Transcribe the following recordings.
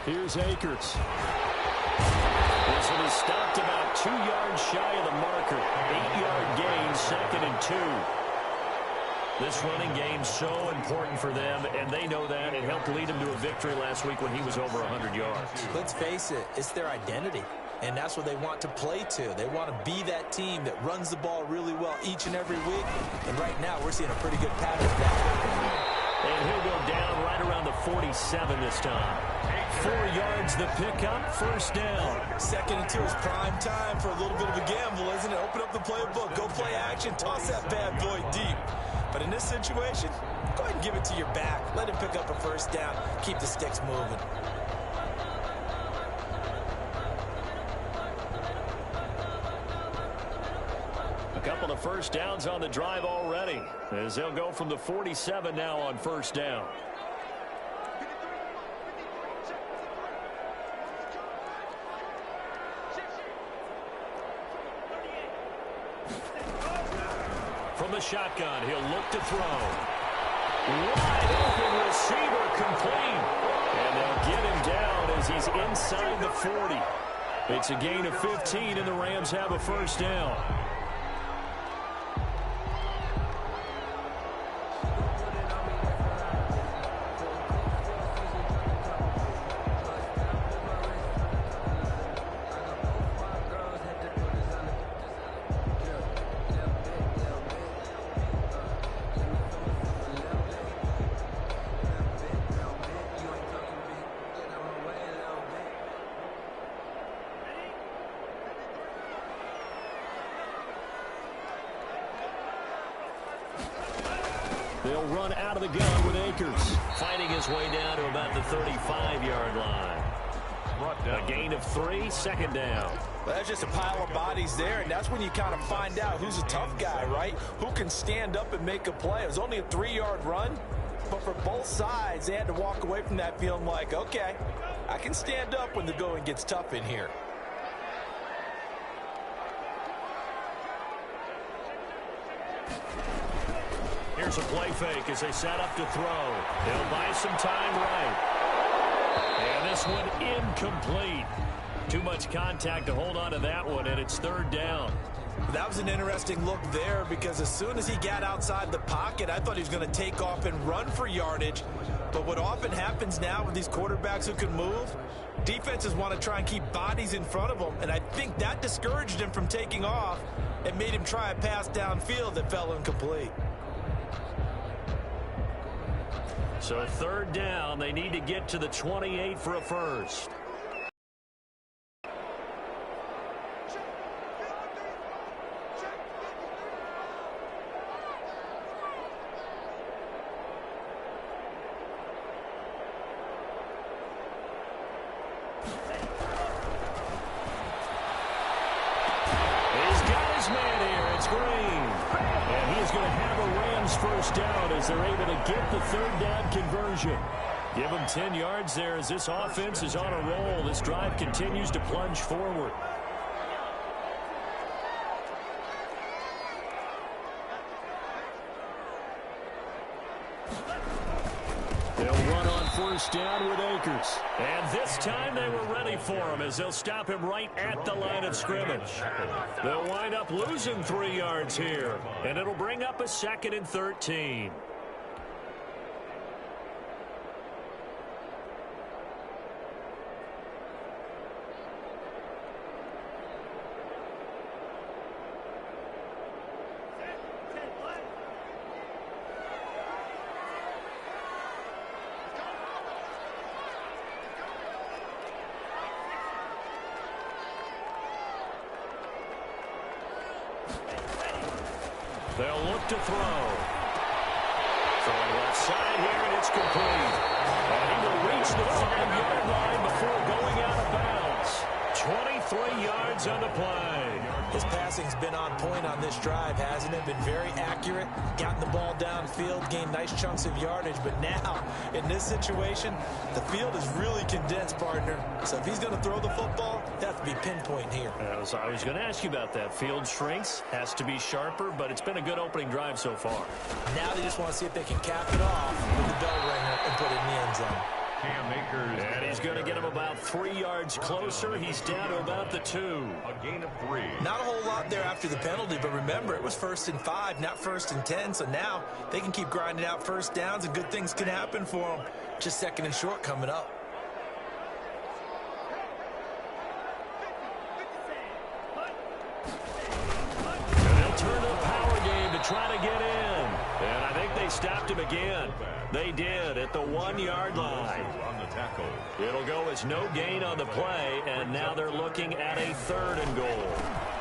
Here's Akers. This one is stopped about 2 yards shy of the marker. 8-yard gain, 2nd and 2. This running game's so important for them, and they know that. It helped lead them to a victory last week when he was over 100 yards. Let's face it, it's their identity, and that's what they want to play to. They want to be that team that runs the ball really well each and every week, and right now we're seeing a pretty good pattern of that. And he'll go down right around the 47 this time. 4 yards the pickup, 1st down. 2nd and 2 is prime time for a little bit of a gamble, isn't it? Open up the playbook, go play action, toss that bad boy deep. But in this situation, go ahead and give it to your back. Let him pick up a 1st down. Keep the sticks moving. A couple of 1st downs on the drive already, as they'll go from the 47 now on 1st down. From the shotgun, he'll look to throw. Wide open receiver, complete. And they'll get him down as he's inside the 40. It's a gain of 15, and the Rams have a 1st down. They'll run out of the gun with Akers, fighting his way down to about the 35-yard line. A gain of 3, 2nd down. Well, that's just a pile of bodies there, and that's when you kind of find out who's a tough guy, right? Who can stand up and make a play. It was only a 3-yard run, but for both sides, they had to walk away from that feeling like, okay, I can stand up when the going gets tough in here. Here's a play fake as they set up to throw. They'll buy some time right. And this one incomplete. Too much contact to hold on to that one, and it's 3rd down. That was an interesting look there because as soon as he got outside the pocket, I thought he was going to take off and run for yardage. But what often happens now with these quarterbacks who can move, defenses want to try and keep bodies in front of them, and I think that discouraged him from taking off and made him try a pass downfield that fell incomplete. So 3rd down, they need to get to the 28 for a 1st. He's got his man here. It's Green. And he is going to have a Rams 1st down as they're able to get the 3rd down conversion. Give them 10 yards there as this offense is on a roll. This drive continues to plunge forward. They'll run on 1st down with Akers. And this time they were ready for him as they'll stop him right at the line of scrimmage. They'll wind up losing 3 yards here. And it'll bring up a 2nd and 13. They'll look to throw. Throwing left side here, and it's complete. And he will reach the 5-yard line before going out of bounds. 23 yards on the play. His passing's been on point on this drive, hasn't it? Been very accurate, gotten the ball downfield, gained nice chunks of yardage. But now, in this situation, the field is really condensed, partner. So if he's going to throw the football, it has to be pinpoint here. I was going to ask you about that. Field shrinks, has to be sharper, but it's been a good opening drive so far. Now they just want to see if they can cap it off with the bell ringer and put it in the end zone. And He's going to get him about 3 yards closer. He's down to about the 2. A gain of 3. Not a whole lot there after the penalty, but remember, it was 1st and 5, not 1st and 10. So now they can keep grinding out first downs, and good things can happen for them. Just 2nd and short coming up. And they'll turn the power game to try to get in. And I think they stopped him again. They did at the 1-yard line. On the tackle. It'll go as no gain on the play, and now they're looking at a 3rd and goal.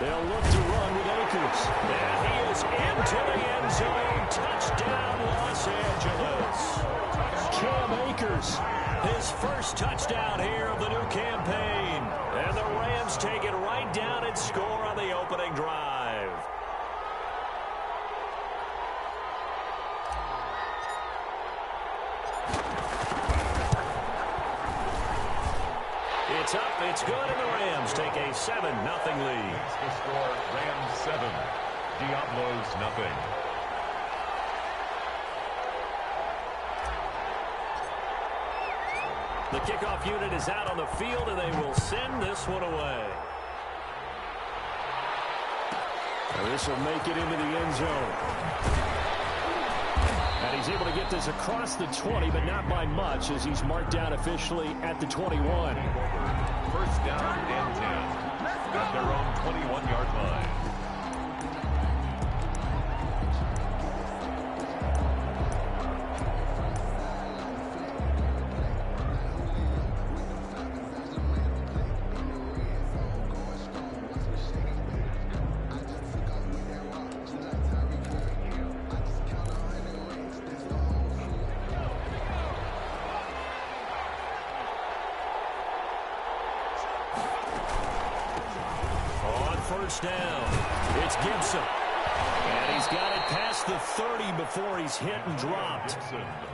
They'll look to run with Akers. And he is into the end zone. Touchdown, Los Angeles. Cam Akers, his first touchdown here of the new campaign. And the Rams take it right down and score on the opening drive. It's up, it's good, and the Rams take a 7-0 lead. The score, Rams 7, Diablos 0. The kickoff unit is out on the field, and they will send this one away. And this will make it into the end zone. And he's able to get this across the 20, but not by much, as he's marked down officially at the 21. First down and 10. At their own 21-yard line. First down. It's Gibson. And he's got it past the 30 before he's hit and dropped.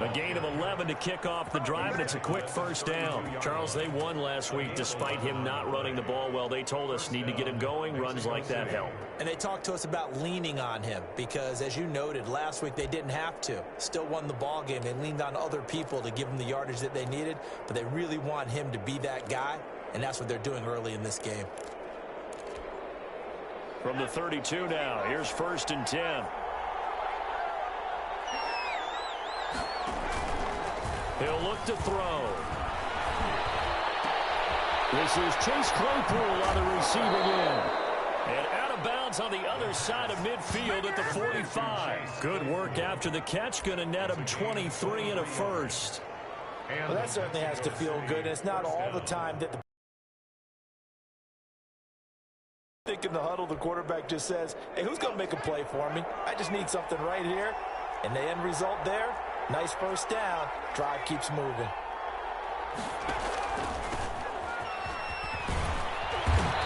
A gain of 11 to kick off the drive, and it's a quick first down. Charles, they won last week despite him not running the ball well. They told us need to get him going. Runs like that help. And they talked to us about leaning on him because, as you noted, last week they didn't have to. Still won the ball game. They leaned on other people to give them the yardage that they needed, but they really want him to be that guy, and that's what they're doing early in this game. From the 32 now, here's 1st and 10. He'll look to throw. This is Chase Claypool on the receiving end. And out of bounds on the other side of midfield at the 45. Good work after the catch. Going to net him 23 and a first. Well, that certainly has to feel good. And it's not all the time that the in the huddle, the quarterback just says, hey, who's going to make a play for me? I just need something right here. And the end result there, nice first down. Drive keeps moving.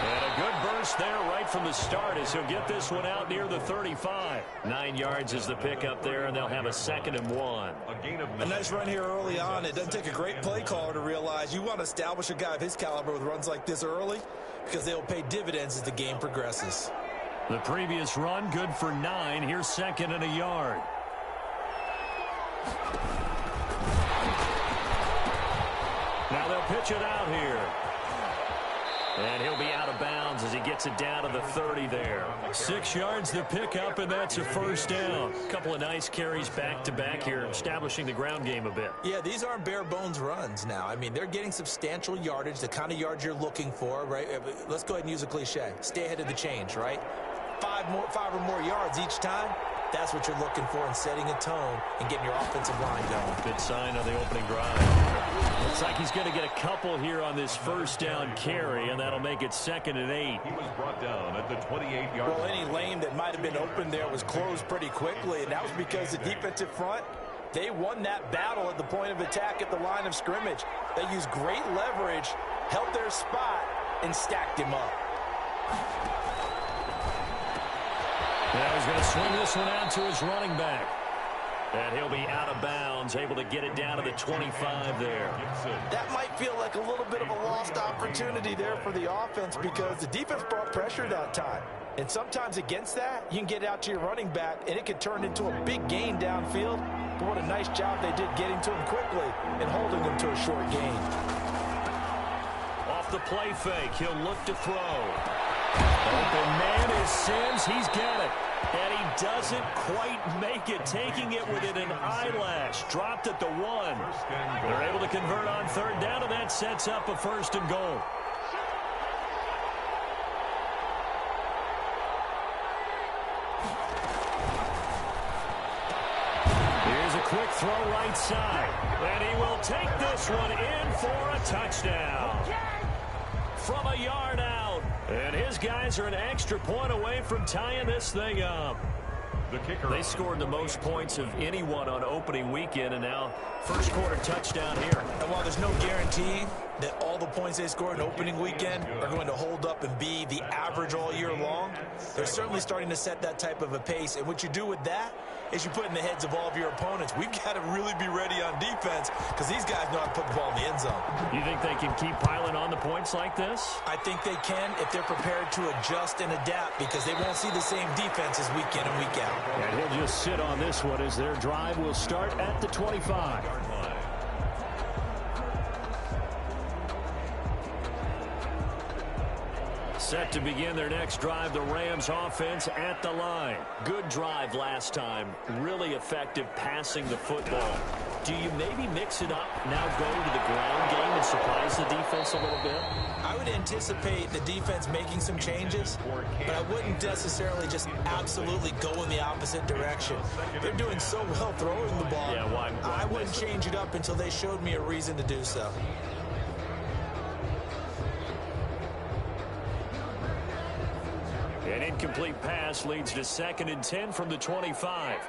And a good burst there right from the start as he'll get this one out near the 35. 9 yards is the pickup there, and they'll have a 2nd and 1. A nice run here early on. It doesn't take a great play caller to realize you want to establish a guy of his caliber with runs like this early, because they'll pay dividends as the game progresses. The previous run, good for 9. Here's 2nd and a yard. Now they'll pitch it out here. And he'll be out of bounds as he gets it down to the 30 there. 6 yards the pickup, and that's a first down. A couple of nice carries back-to-back here, establishing the ground game a bit. Yeah, these aren't bare-bones runs now. I mean, they're getting substantial yardage, the kind of yards you're looking for, right? Let's go ahead and use a cliche. Stay ahead of the change, right? 5 or more yards each time. That's what you're looking for in setting a tone and getting your offensive line going. Good sign on the opening drive. Looks like he's going to get a couple here on this first down carry, and that'll make it 2nd and 8. He was brought down at the 28-yard line. Well, any lane that might have been open there was closed pretty quickly, and that was because the defensive front, they won that battle at the point of attack at the line of scrimmage. They used great leverage, held their spot, and stacked him up. Now he's going to swing this one out to his running back. And he'll be out of bounds, able to get it down to the 25 there. That might feel like a little bit of a lost opportunity there for the offense because the defense brought pressure that time. And sometimes against that, you can get out to your running back, and it could turn into a big gain downfield. But what a nice job they did getting to him quickly and holding him to a short gain. off the play fake. He'll look to throw. Open man is Sims. He's got it. And he doesn't quite make it, taking it within an eyelash. Dropped at the 1. They're able to convert on third down, and that sets up a 1st and goal. Here's a quick throw right side. And he will take this one in for a touchdown. From a yard out. And his guys are an extra point away from tying this thing up. The kicker. They scored the most points of anyone on opening weekend, and now first quarter touchdown here. And while there's no guarantee that all the points they scored in opening weekend are going to hold up and be the average all year long, they're certainly starting to set that type of a pace. And what you do with that is you put in the heads of all of your opponents, we've got to really be ready on defense because these guys know how to put the ball in the end zone. You think they can keep piling on the points like this? I think they can if they're prepared to adjust and adapt because they won't see the same defenses week in and week out. And he'll just sit on this one as their drive will start at the 25. Set to begin their next drive, the Rams offense at the line. Good drive last time. Really effective passing the football. Do you maybe mix it up, now go to the ground game and surprise the defense a little bit? I would anticipate the defense making some changes, but I wouldn't necessarily just absolutely go in the opposite direction. They're doing so well throwing the ball. Yeah, why I wouldn't change it up until they showed me a reason to do so. An incomplete pass leads to 2nd and 10 from the 25.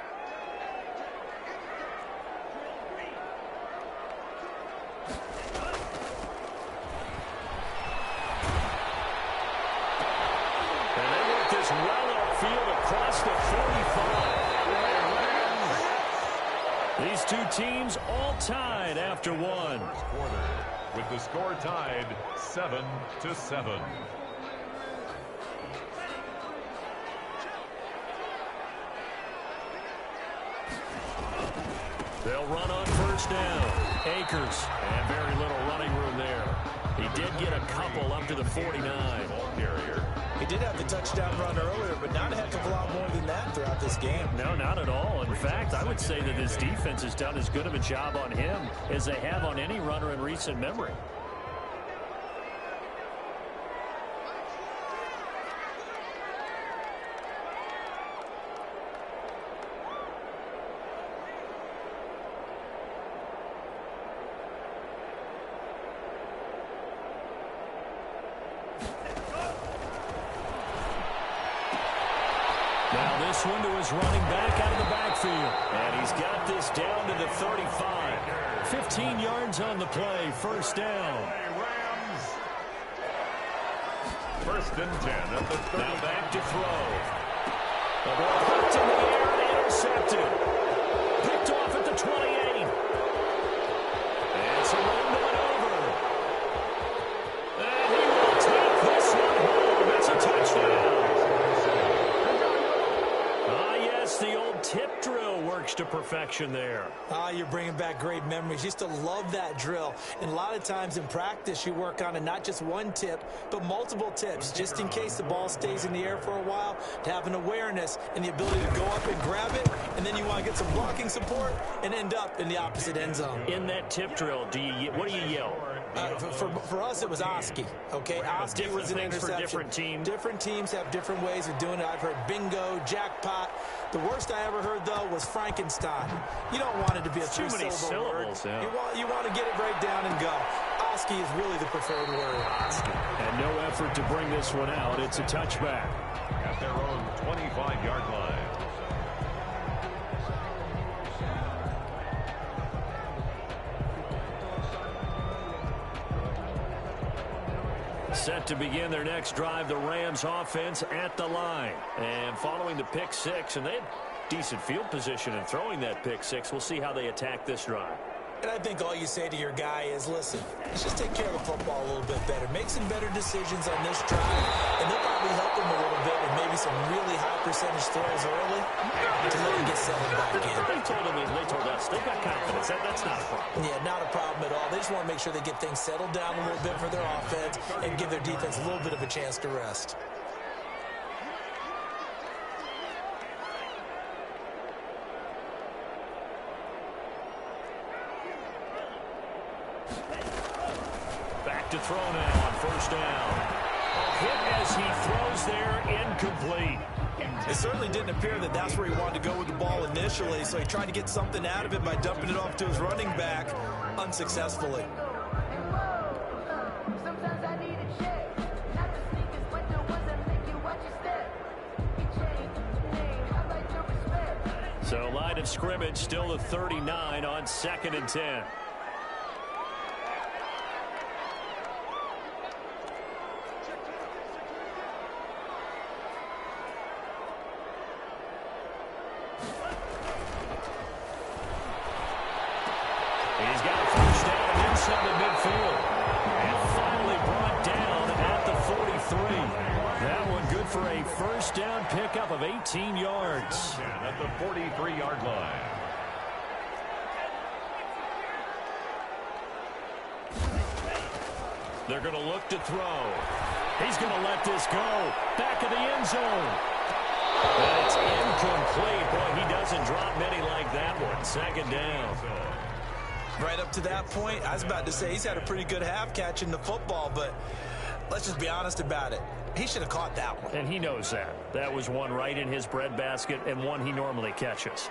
And they work this well upfield across the 45. These two teams all tied after one. With the score tied 7-7. They'll run on first down. Akers, and very little running room there. He did get a couple up to the 49. He did have the touchdown run earlier, but not a heck of a lot more than that throughout this game. No, not at all. In fact, I would say that his defense has done as good of a job on him as they have on any runner in recent memory. Now this one to his running back out of the backfield. And he's got this down to the 35. 15 yards on the play. First down. Rams. 1st and 10 at the 30. Now back to throw. The ball hooked in the air and intercepted. Picked off at the 28. And it's a run going over. And he will take this one home. It's a touchdown. The old tip drill works to perfection there. You're bringing back great memories. Used to love that drill. And a lot of times in practice, you work on it, not just one tip, but multiple tips, just in case the ball stays in the air for a while, to have an awareness and the ability to go up and grab it, and then you want to get some blocking support and end up in the opposite end zone. In that tip drill, what do you yell? For us, it was Oski. Okay, Oski was an interception. For different teams. Different teams have different ways of doing it. I've heard bingo, jackpot. The worst I ever heard, though, was Frankenstein. You don't want it to be a too many syllables. Yeah. You want to get it right down and go. Oski is really the preferred word. And no effort to bring this one out. It's a touchback. At their own 25-yard line. Set to begin their next drive, the Rams offense at the line. And following the pick six, and they had decent field position in throwing that pick six. We'll see how they attack this drive. And I think all you say to your guy is, listen, let's just take care of the football a little bit better. Make some better decisions on this drive, and they'll probably help him a little bit with maybe some really high percentage throws early to let him get settled back in. They told us they've got confidence. That's not a problem. Yeah, not a problem at all. They just want to make sure they get things settled down a little bit for their offense and give their defense a little bit of a chance to rest. To throw now on first down. A hit as he throws there, incomplete. It certainly didn't appear that that's where he wanted to go with the ball initially, so he tried to get something out of it by dumping it off to his running back unsuccessfully. So line of scrimmage still the 39 on 2nd and 10. He's got a first down inside the midfield. And finally brought down at the 43. That one good for a first down pickup of 18 yards. At the 43-yard line. They're going to look to throw. He's going to let this go. Back of the end zone. And it's incomplete. Boy, he doesn't drop many like that one. 2nd down. Right up to that point, I was about to say he's had a pretty good half catching the football, but let's just be honest about it. He should have caught that one. And he knows that. That was one right in his breadbasket and one he normally catches.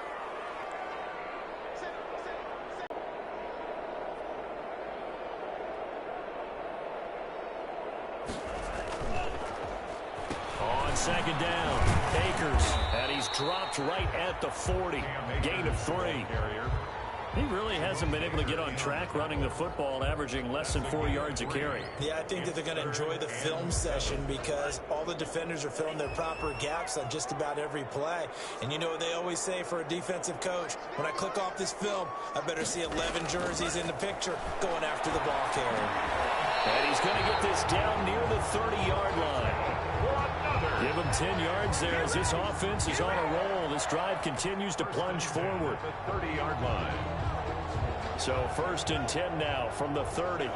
On 2nd down, Akers, and he's dropped right at the 40. Gain of 3. He really hasn't been able to get on track running the football, averaging less than 4 yards a carry. Yeah, I think that they're going to enjoy the film session because all the defenders are filling their proper gaps on just about every play. And you know what they always say for a defensive coach? When I click off this film, I better see 11 jerseys in the picture going after the ball carrier. And he's going to get this down near the 30-yard line. Give him 10 yards there as this offense is on a roll. This drive continues to plunge forward. The 30-yard line. So 1st and 10 now from the 30.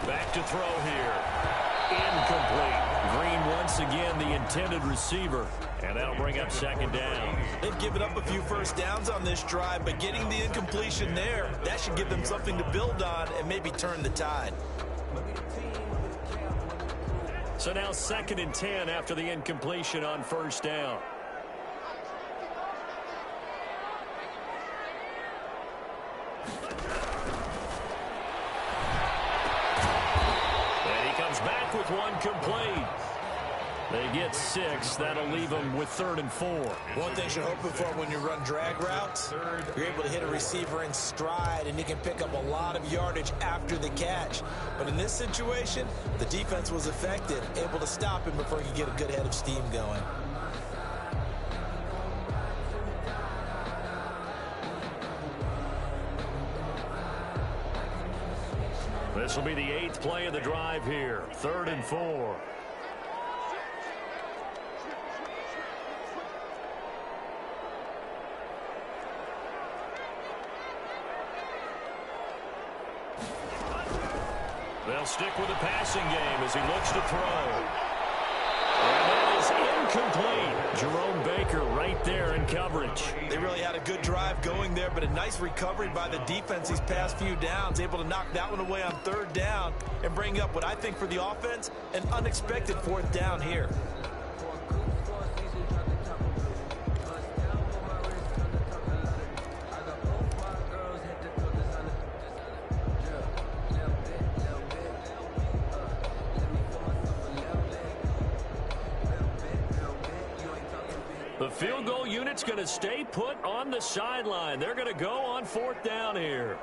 Back to throw here. Incomplete. Green once again the intended receiver. And that'll bring up 2nd down. They've given up a few first downs on this drive, but getting the incompletion there, that should give them something to build on and maybe turn the tide. So now 2nd and 10 after the incompletion on first down. Back with one complete. They get 6. That'll leave them with 3rd and 4. One thing you're hoping for when you run drag routes, you're able to hit a receiver in stride, and you can pick up a lot of yardage after the catch. But in this situation, the defense was affected, able to stop him before he could get a good head of steam going. This will be the 8th play of the drive here. 3rd and 4. They'll stick with the passing game as he looks to throw. And that is incomplete. Jerome Baker right there in coverage. They really had a good drive going there, but a nice recovery by the defense these past few downs, able to knock that one away on 3rd down and bring up what I think for the offense, an unexpected 4th down here. The field goal unit's going to stay put on the sideline. They're going to go on 4th down here.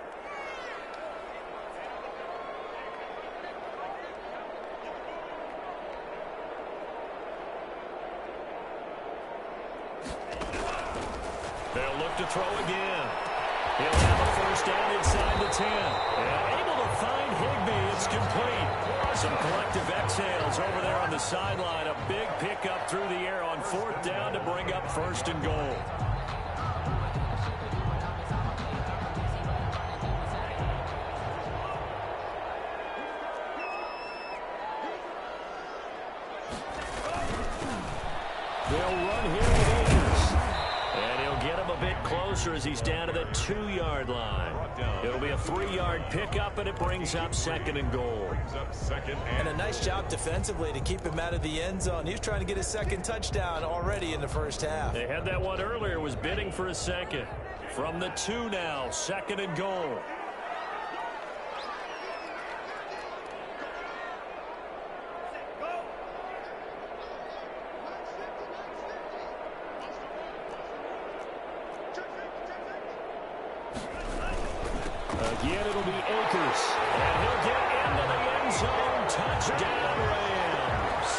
They'll look to throw again. He'll have a first down inside the 10. And able to find Higbee. It's complete. Some collective exhales over there on the sideline. A big pickup through the air on 4th down to bring up 1st and goal. They'll run here with Akers. And he'll get him a bit closer as he's down to the 2-yard line. It'll be a 3-yard pickup, and it brings up 2nd and goal. And a nice job defensively to keep him out of the end zone. He was trying to get his 2nd touchdown already in the first half. They had that one earlier, was bidding for a 2nd. From the 2 now, 2nd and goal. Again, it'll be Akers. And he'll get into the end zone. Touchdown, Rams.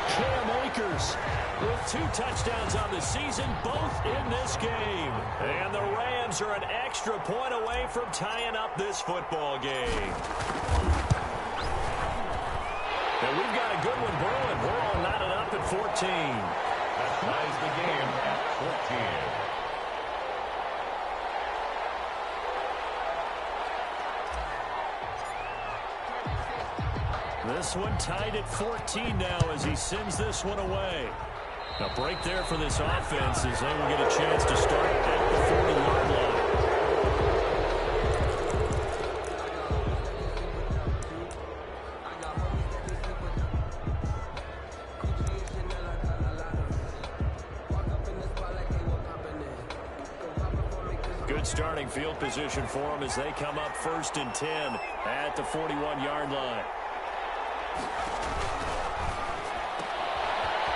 Cam Akers with 2 touchdowns on the season, both in this game. And the Rams are an extra point away from tying up this football game. And we've got a good one brewing. We're all knotted up at 14. That ties the game at 14. This one tied at 14 now as he sends this one away. A break there for this offense as they will get a chance to start at the 40-yard line. Good starting field position for them as they come up 1st and 10 at the 41-yard line.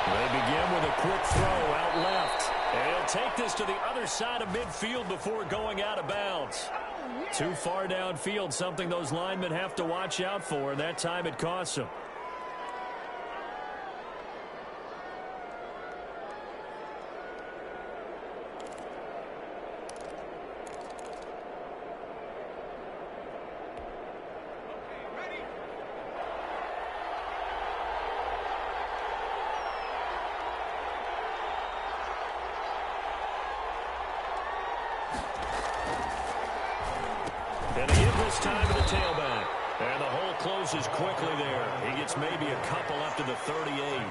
They begin with a quick throw out left. And he'll take this to the other side of midfield before going out of bounds. Too far downfield, something those linemen have to watch out for, and that time it costs them. And they give this time to the tailback. And the hole closes quickly there. He gets maybe a couple up to the 38.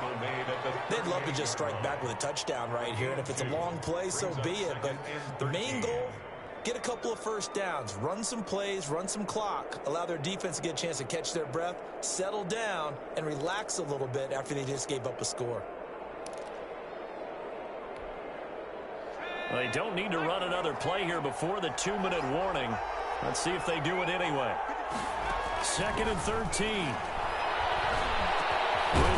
They'd love to just strike back with a touchdown right here. And if it's a long play, so be it. But the main goal, get a couple of first downs. Run some plays, run some clock. Allow their defense to get a chance to catch their breath, settle down, and relax a little bit after they just gave up a score. They don't need to run another play here before the 2-minute warning. Let's see if they do it anyway. 2nd and 13. Room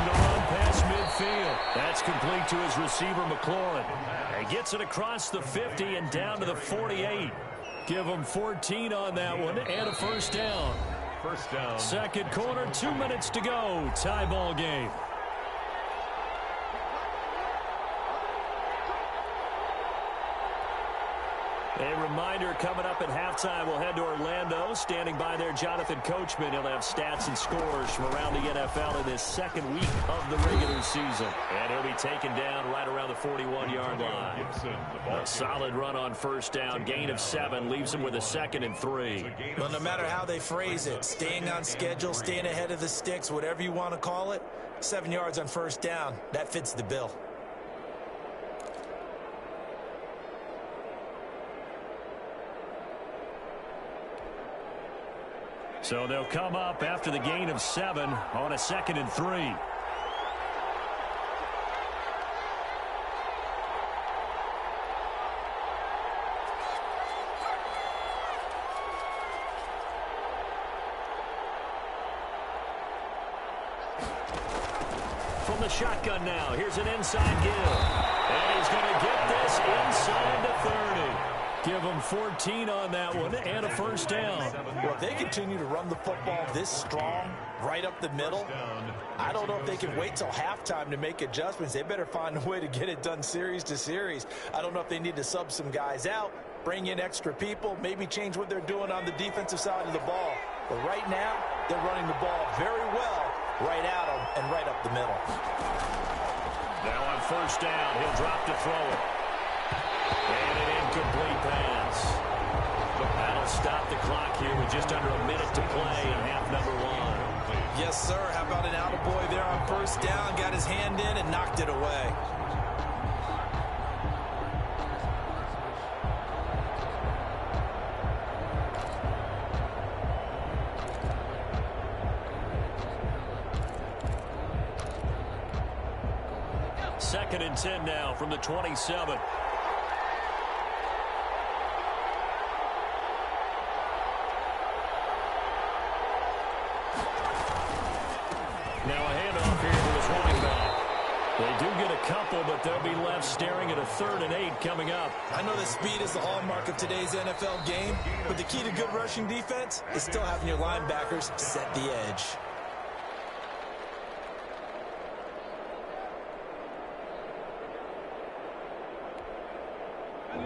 to run past midfield. That's complete to his receiver, McLaurin. He gets it across the 50 and down to the 48. Give him 14 on that one and a first down. First down. Second quarter, 2 minutes to go. Tie ball game. A reminder, coming up at halftime, we'll head to Orlando. Standing by there, Jonathan Coachman. He'll have stats and scores from around the NFL in this 2nd week of the regular season. And he'll be taken down right around the 41-yard line. A solid run on first down. Gain of 7 leaves him with a 2nd and 3. Well, no matter how they phrase it, staying on schedule, staying ahead of the sticks, whatever you want to call it, 7 yards on first down, that fits the bill. So they'll come up after the gain of 7 on a 2nd and 3. From the shotgun now, here's an inside give. And he's going 14 on that one and a first down. Well, if they continue to run the football this strong, right up the middle, I don't know if they can wait till halftime to make adjustments. They better find a way to get it done series to series. I don't know if they need to sub some guys out, bring in extra people, maybe change what they're doing on the defensive side of the ball. But right now, they're running the ball very well right at them and right up the middle. Now on first down, he'll drop to throw it. And an incomplete pass. That'll stop the clock here with just under a minute to play in half number one. Yes, sir. How about an attaboy there on first down? Got his hand in and knocked it away. Second and 10 now from the 27. Now a handoff here to his running back. They do get a couple, but they'll be left staring at a 3rd and 8 coming up. I know that speed is the hallmark of today's NFL game, but the key to good rushing defense is still having your linebackers set the edge.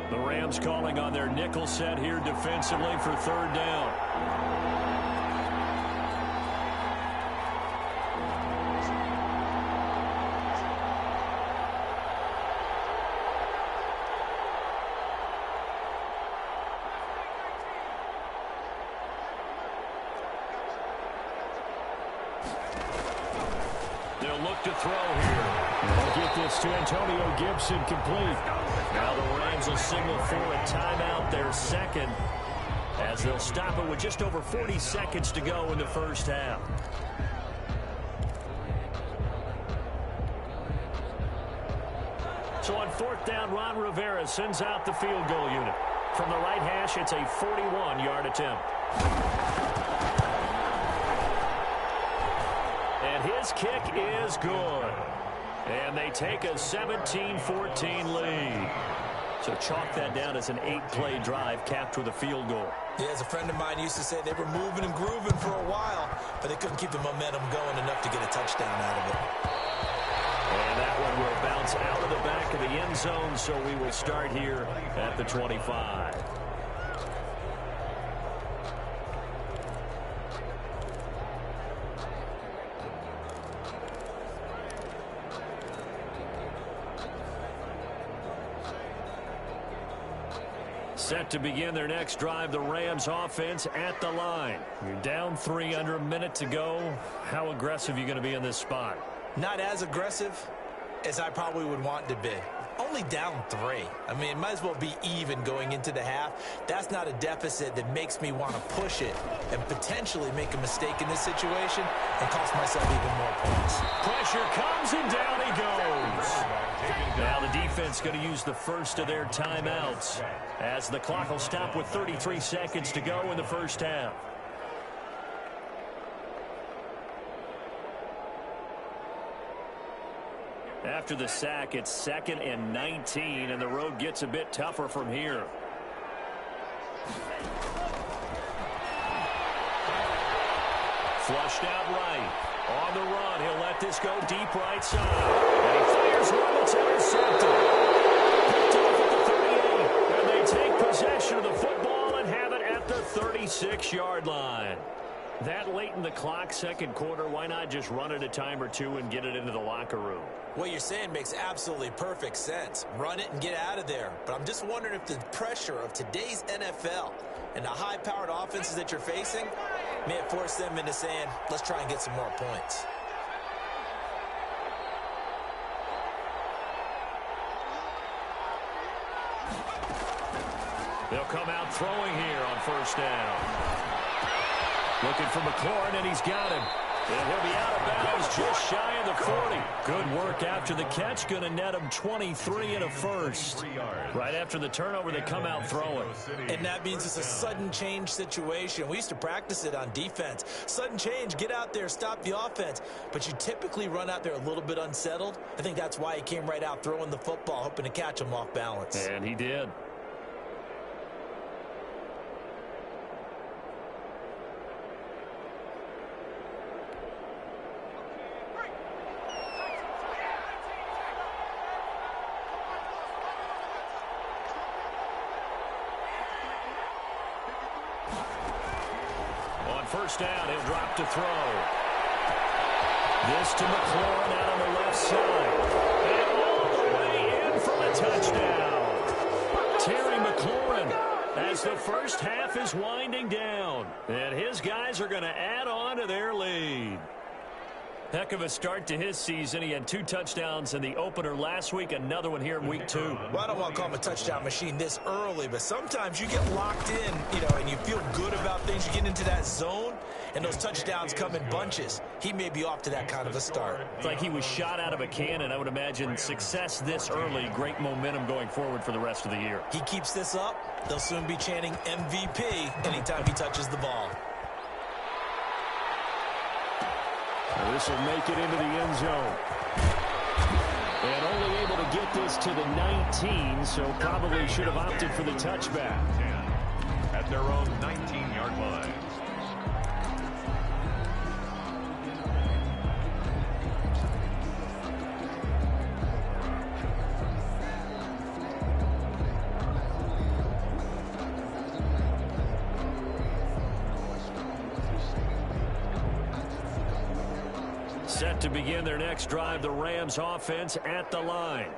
The Rams calling on their nickel set here defensively for 3rd down. They'll look to throw here. They'll get this to Antonio Gibson complete. Now the Rams will signal for a timeout, their second, as they'll stop it with just over 40 seconds to go in the first half. So on 4th down, Ron Rivera sends out the field goal unit. From the right hash, it's a 41-yard attempt. And his kick is good. And they take a 17-14 lead. So chalk that down as an 8-play drive capped with a field goal. Yeah, as a friend of mine used to say, they were moving and grooving for a while, but they couldn't keep the momentum going enough to get a touchdown out of it. And that one will bounce out of the back of the end zone, so we will start here at the 25. Set to begin their next drive, the Rams offense at the line. You're down 3, under a minute to go. How aggressive are you going to be in this spot? Not as aggressive as I probably would want to be. Only down 3. I mean, it might as well be even going into the half. That's not a deficit that makes me want to push it and potentially make a mistake in this situation and cost myself even more points. Pressure comes and down he goes. Now the defense going to use the first of their timeouts as the clock will stop with 33 seconds to go in the first half. After the sack, it's 2nd and 19, and the road gets a bit tougher from here. Flushed out right. On the run, he'll let this go deep right side. And he fires one that's intercepted. Picked off at the 38, and they take possession of the football and have it at the 36-yard line. That late in the clock, second quarter, why not just run it a time or two and get it into the locker room? What you're saying makes absolutely perfect sense. Run it and get out of there. But I'm just wondering if the pressure of today's NFL and the high-powered offenses that you're facing may have forced them into saying, let's try and get some more points. They'll come out throwing here on first down. Looking for McLaurin, and he's got him. And he'll be out of bounds just shy of the 40. Good work after the catch. Going to net him 23 and a first. Right after the turnover, they come out throwing. And that means it's a sudden change situation. We used to practice it on defense. Sudden change, get out there, stop the offense. But you typically run out there a little bit unsettled. I think that's why he came right out throwing the football, hoping to catch him off balance. And he did. 2nd and 10 first down. He'll drop to throw. This to McLaurin out on the left side. And all the way in for a touchdown. Terry McLaurin as the first half is winding down. And his guys are going to add on to their lead. Heck of a start to his season. He had 2 touchdowns in the opener last week, another one here in week 2. Well, I don't want to call him a touchdown machine this early, but sometimes you get locked in, and you feel good about things. You get into that zone, and those touchdowns come in bunches. He may be off to that kind of a start. It's like he was shot out of a cannon. I would imagine success this early, great momentum going forward for the rest of the year. He keeps this up, they'll soon be chanting MVP anytime he touches the ball. This will make it into the end zone. And only able to get this to the 19, so probably should have opted for the touchback. 10 at their own 19-yard line. Set to begin their next drive, the Rams offense at the line.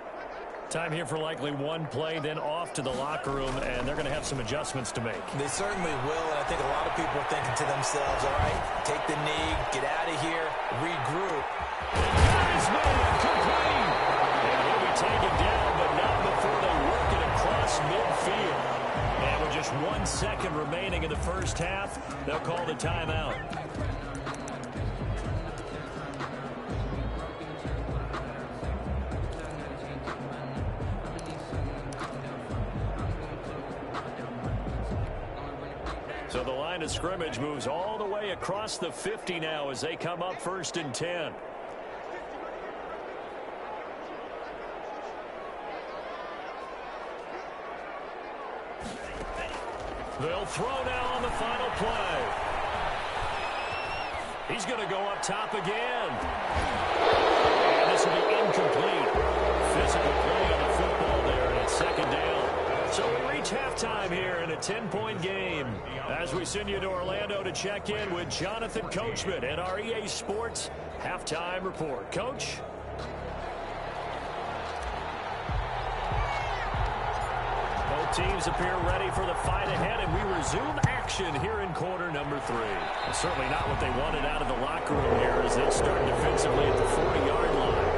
Time here for likely one play, then off to the locker room, and they're going to have some adjustments to make. They certainly will, and I think a lot of people are thinking to themselves, all right, take the knee, get out of here, regroup. He's made it complete. And he'll be taken down, but not before they work it across midfield. And with just 1 second remaining in the first half, they'll call the timeout. So the line of scrimmage moves all the way across the 50 now as they come up 1st and 10. They'll throw now on the final play. He's going to go up top again. And this will be incomplete. Physical play on the football there, and it's 2nd down. So we reach halftime here in a 10-point game. As we send you to Orlando to check in with Jonathan Coachman and our EA Sports Halftime Report. Coach? Both teams appear ready for the fight ahead, and we resume action here in quarter number 3. Well, certainly not what they wanted out of the locker room here as they start defensively at the 40-yard line.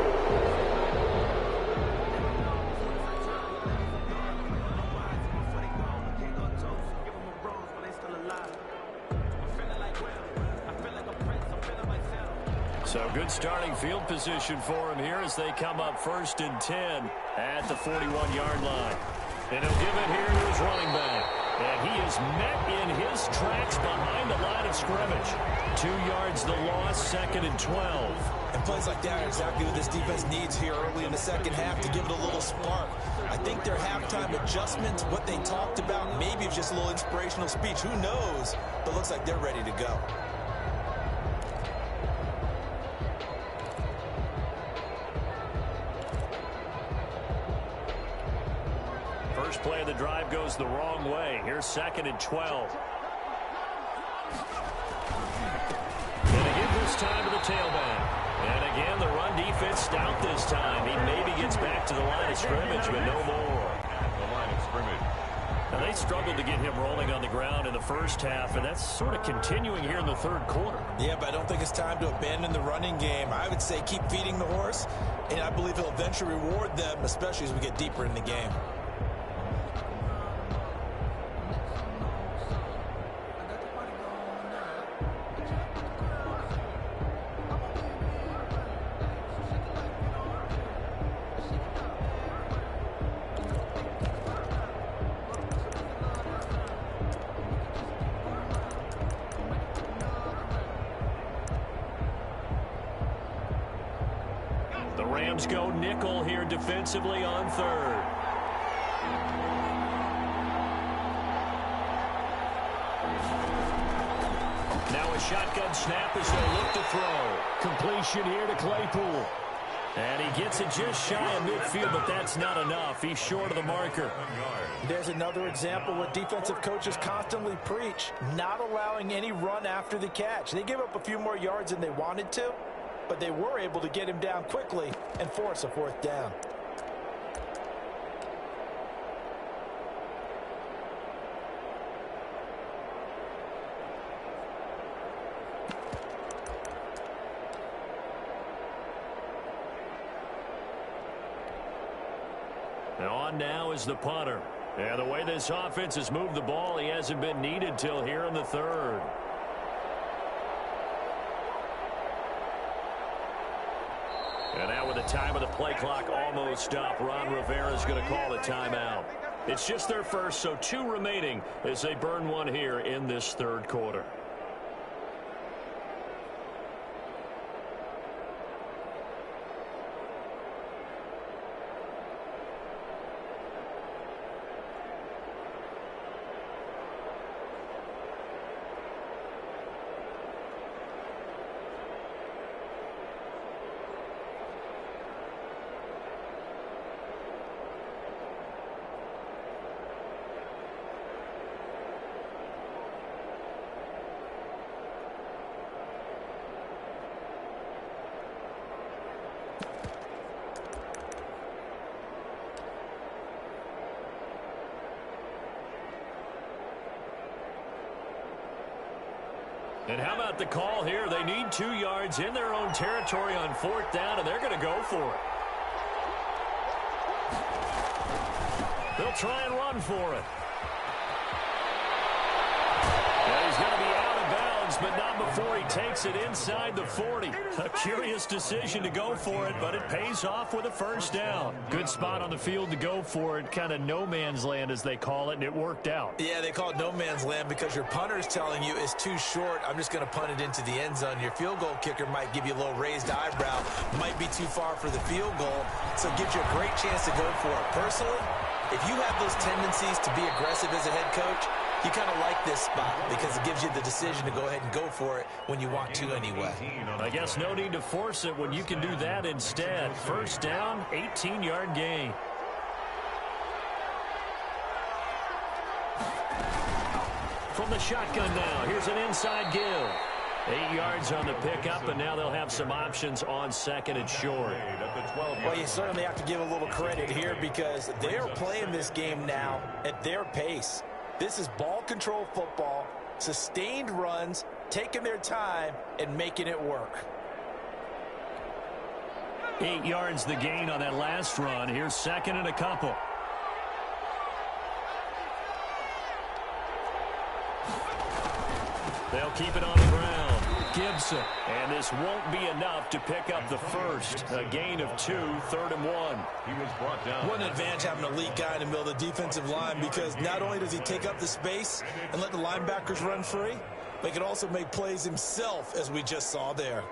So good starting field position for him here as they come up 1st and 10 at the 41-yard line. And he'll give it here to his running back. And he is met in his tracks behind the line of scrimmage. 2 yards the loss, 2nd and 12. And plays like that are exactly what this defense needs here early in the second half to give it a little spark. I think their halftime adjustment, what they talked about, maybe it's just a little inspirational speech. Who knows? But looks like they're ready to go. First play of the drive goes the wrong way. Here's 2nd and 12. And again this time to the tailback. And again, the run defense stout this time. He maybe gets back to the line of scrimmage, but no more. The line of scrimmage. Now, they struggled to get him rolling on the ground in the first half, and that's sort of continuing here in the 3rd quarter. Yeah, but I don't think it's time to abandon the running game. I would say keep feeding the horse, and I believe he'll eventually reward them, especially as we get deeper in the game. Rams go nickel here defensively on 3rd. Now a shotgun snap as they look to throw. Completion here to Claypool. And he gets it just shy of midfield, but that's not enough. He's short of the marker. There's another example what defensive coaches constantly preach, not allowing any run after the catch. They gave up a few more yards than they wanted to, but they were able to get him down quickly and force a fourth down. On now is the punter. Yeah, the way this offense has moved the ball, he hasn't been needed till here in the third. And now with the time of the play clock almost up, Ron Rivera's going to call a timeout. It's just their first, so 2 remaining as they burn one here in this third quarter. And how about the call here? They need 2 yards in their own territory on 4th down, and they're going to go for it. They'll try and run for it. And he's going to be out of bounds, but not before he takes it inside the 40. A curious decision to go for it, but it pays off with a first down. Good spot on the field to go for it, kind of no man's land as they call it, and it worked out. Yeah, they call it no man's land because your punter is telling you it's too short. I'm just going to punt it into the end zone. Your field goal kicker might give you a little raised eyebrow, might be too far for the field goal, so it gives you a great chance to go for it. Personally, if you have those tendencies to be aggressive as a head coach, you kind of like this spot because it gives you the decision to go ahead and go for it when you want to anyway. I guess no need to force it when you can do that instead. First down, 18-yard gain. From the shotgun now, here's an inside give. 8 yards on the pickup, and now they'll have some options on 2nd and short. Well, you certainly have to give a little credit here because they're playing this game now at their pace. This is ball control football, sustained runs, taking their time, and making it work. 8 yards the gain on that last run. Here's 2nd and a couple. They'll keep it on the ground. Gibson. And this won't be enough to pick up the first. A gain of 2, 3rd and 1. He was brought down. What an advantage having an elite guy in the middle of the defensive line because not only does he take up the space and let the linebackers run free, but he can also make plays himself, as we just saw there.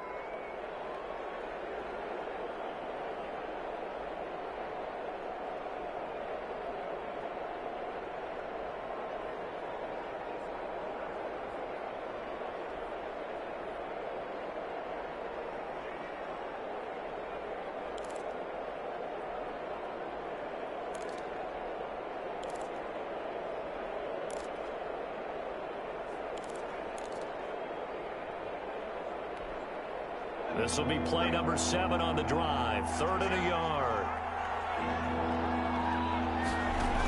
This will be play number 7 on the drive. 3rd and a yard.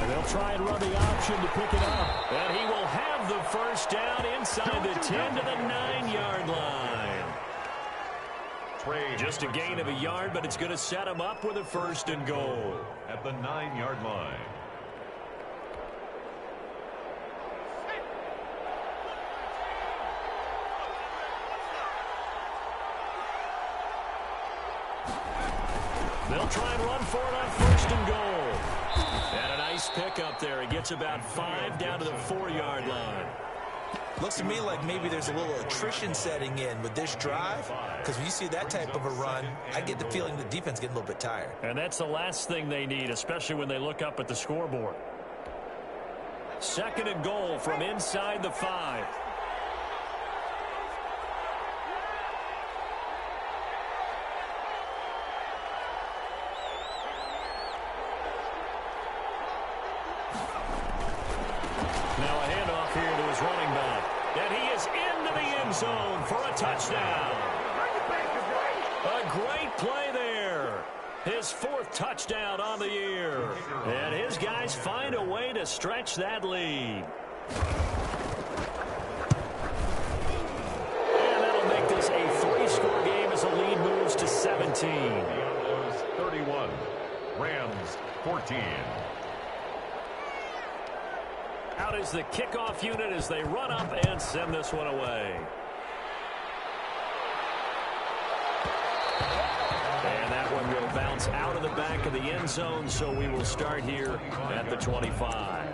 And they'll try and run the option to pick it up. And he will have the first down inside the 10 to the 9-yard line. Just a gain of a yard, but it's going to set him up with a 1st and goal. At the 9-yard line. They'll try and run for it on 1st and goal. And a nice pickup there. He gets about 5 down to the 4-yard line. Looks to me like maybe there's a little attrition setting in with this drive because when you see that type of a run, I get the feeling the defense getting a little bit tired. And that's the last thing they need, especially when they look up at the scoreboard. 2nd and goal from inside the 5. his running back. And he is into the end zone for a touchdown. A great play there. His 4th touchdown on the year. And his guys find a way to stretch that lead. And that'll make this a 3-score game as the lead moves to 17. Diablos 31, Rams 14. Out is the kickoff unit as they run up and send this one away. And that one will bounce out of the back of the end zone, so we will start here at the 25.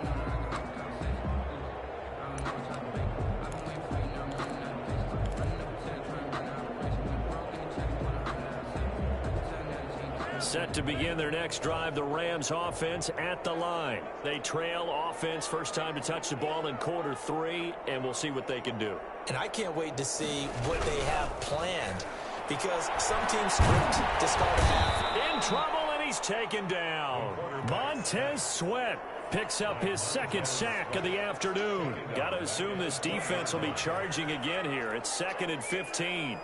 Set to begin their next drive, the Rams offense at the line. They trail offense, first time to touch the ball in quarter 3, and we'll see what they can do. And I can't wait to see what they have planned, because some teams script to start a half. In trouble, and he's taken down. Montez Sweat picks up his 2nd sack of the afternoon. Got to assume this defense will be charging again here. It's 2nd and 15.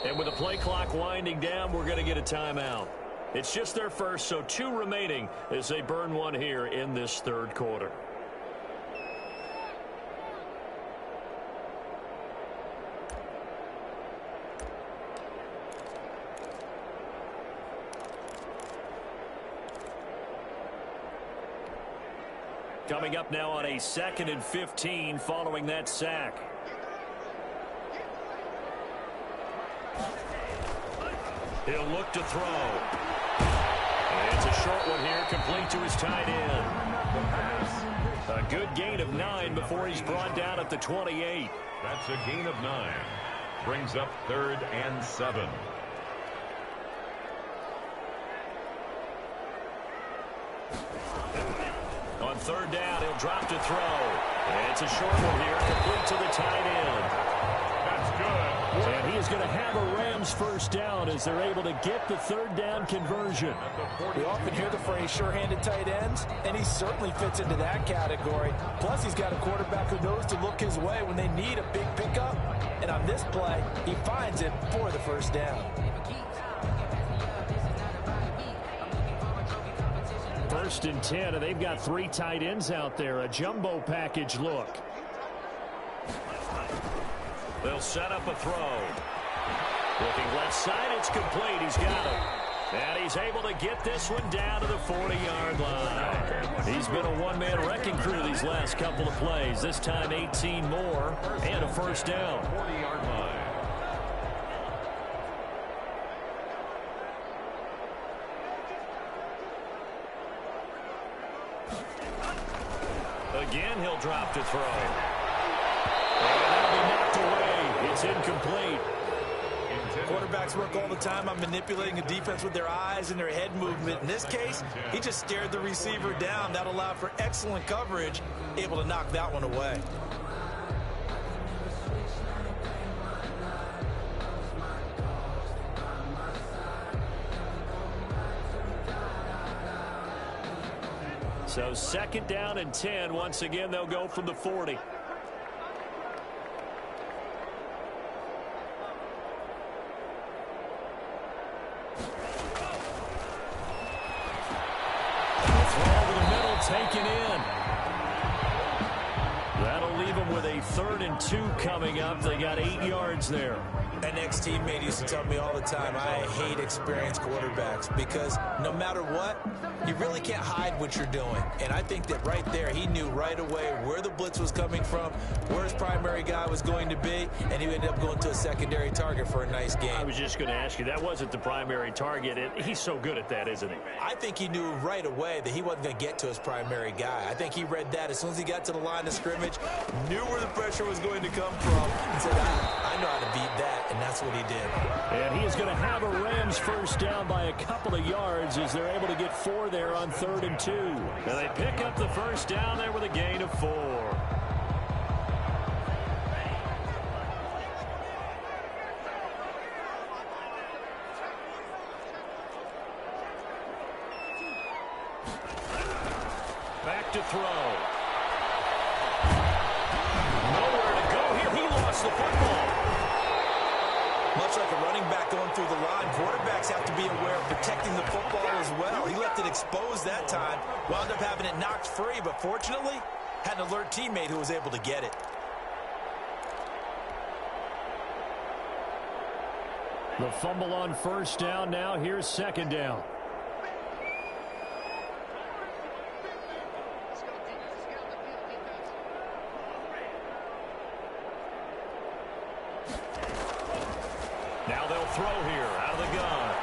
And with the play clock winding down, we're going to get a timeout. It's just their first, so 2 remaining as they burn one here in this 3rd quarter. Coming up now on a 2nd and 15 following that sack. He'll look to throw. And it's a short one here, complete to his tight end. A good gain of 9 before he's brought down at the 28. That's a gain of 9. Brings up 3rd and 7. On 3rd down, he'll drop to throw. And it's a short one here, complete to the tight end. That's good. And he is going to have a Rams first down as they're able to get the 3rd down conversion. We often hear the phrase sure-handed tight ends, and he certainly fits into that category. Plus, he's got a quarterback who knows to look his way when they need a big pickup. And on this play, he finds it for the first down. 1st and 10, and they've got 3 tight ends out there. A jumbo package look. They'll set up a throw. Looking left side, it's complete. He's got it. And he's able to get this one down to the 40-yard line. He's been a one-man wrecking crew these last couple of plays. This time 18 more and a first down. 40-yard line. Again, he'll drop to throw. And that'll be knocked away. It's incomplete. Quarterbacks work all the time on manipulating a defense with their eyes and their head movement. In this case, he just stared the receiver down. That allowed for excellent coverage, able to knock that one away. So 2nd down and 10. Once again, they'll go from the 40. Taken in. That'll leave them with a 3rd and 2 coming up. They got 8 yards there. An ex-teammate used to tell me all the time, I hate experienced quarterbacks because no matter what, you really can't hide what you're doing. And I think that right there, he knew right away where the blitz was coming from, where his primary guy was going to be, and he ended up going to a secondary target for a nice game. I was just going to ask you, that wasn't the primary target. He's so good at that, isn't he? I think he knew right away that he wasn't going to get to his primary guy. I think he read that as soon as he got to the line of scrimmage, knew where the pressure was going to come from, and said, I know how to beat that, and that's what he did. And he is going to have a Rams first down by a couple of yards as they're able to get 4 there on 3rd and 2. And they pick up the first down there with a gain of 4. to throw. Nowhere to go here. He lost the football. Much like a running back going through the line, quarterbacks have to be aware of protecting the football as well. He left it exposed that time, wound up having it knocked free, but fortunately, had an alert teammate who was able to get it. The fumble on first down. Now here's second down. Now they'll throw here out of the gun.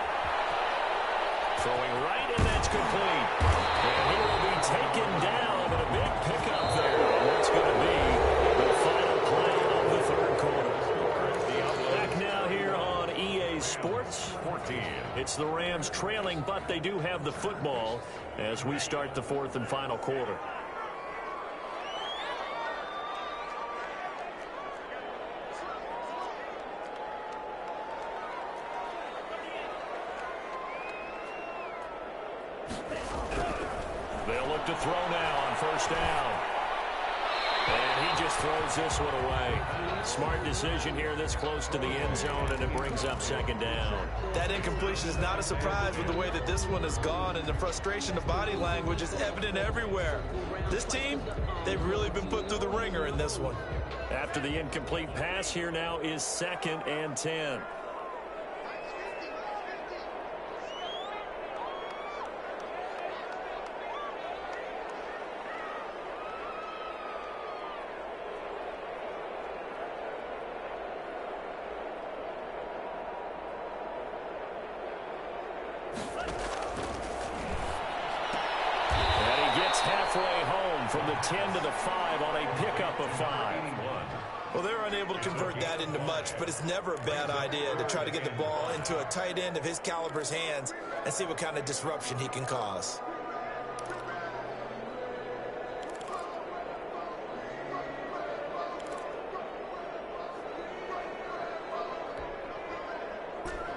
Throwing right, and that's complete. And he will be taken down, but a big pickup there. And that's going to be the final play of the third quarter. Back now here on EA Sports. 14. It's the Rams trailing, but they do have the football as we start the fourth and final quarter. They'll look to throw now on first down. And he just throws this one away. Smart decision here this close to the end zone, and it brings up second down. That incompletion is not a surprise with the way that this one has gone, and the frustration of body language is evident everywhere. This team, they've really been put through the ringer in this one. After the incomplete pass, here now is 2nd and 10. Halfway home from the 10 to the 5 on a pickup of 5. Well, they're unable to convert that into much, but it's never a bad idea to try to get the ball into a tight end of his caliber's hands and see what kind of disruption he can cause.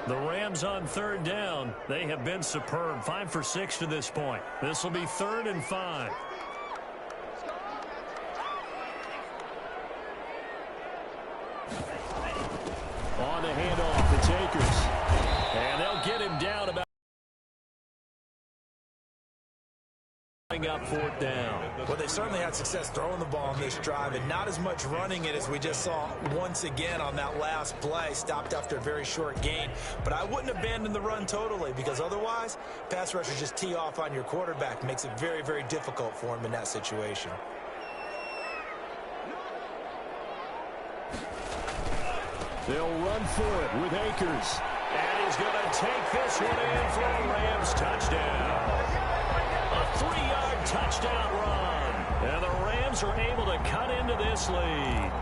The Rams on third down. They have been superb. 5 for 6 to this point. This will be 3rd and 5. On the handoff, the Takers. And they'll get him down about up 4th down. Well, they certainly had success throwing the ball on this drive, and not as much running it as we just saw once again on that last play. Stopped after a very short gain. But I wouldn't abandon the run totally, because otherwise, pass rushers just tee off on your quarterback. Makes it very, very difficult for him in that situation. They'll run for it with Akers. And he's going to take this one in for a Rams touchdown. A 3-yard touchdown run. And the Rams are able to cut into this lead.